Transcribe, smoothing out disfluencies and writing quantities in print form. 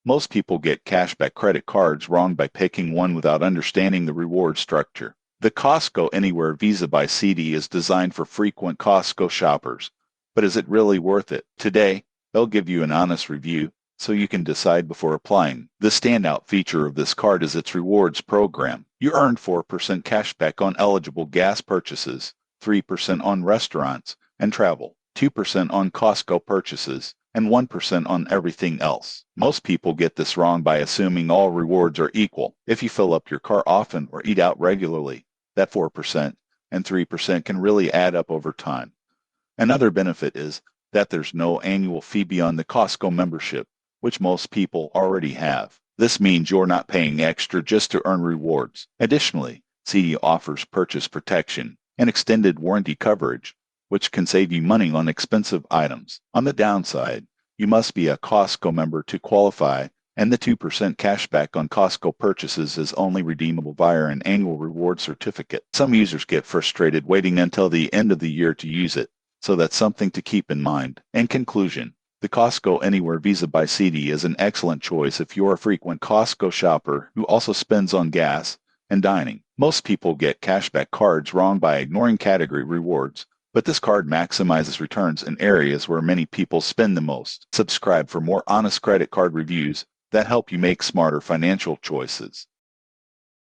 Most people get cashback credit cards wrong by picking one without understanding the reward structure. The Costco Anywhere Visa by CD is designed for frequent Costco shoppers. But is it really worth it? Today, they'll give you an honest review so you can decide before applying. The standout feature of this card is its rewards program. You earn 4% cashback on eligible gas purchases, 3% on restaurants and travel, 2% on Costco purchases, and 1% on everything else. Most people get this wrong by assuming all rewards are equal. If you fill up your car often or eat out regularly, that 4% and 3% can really add up over time. Another benefit is that there's no annual fee beyond the Costco membership, which most people already have. This means you're not paying extra just to earn rewards. Additionally, CD offers purchase protection and extended warranty coverage, which can save you money on expensive items. On the downside, you must be a Costco member to qualify, and the 2% cashback on Costco purchases is only redeemable via an annual reward certificate. Some users get frustrated waiting until the end of the year to use it, so that's something to keep in mind. In conclusion, the Costco Anywhere Visa by CD is an excellent choice if you're a frequent Costco shopper who also spends on gas and dining. Most people get cashback cards wrong by ignoring category rewards, but this card maximizes returns in areas where many people spend the most. Subscribe for more honest credit card reviews that help you make smarter financial choices.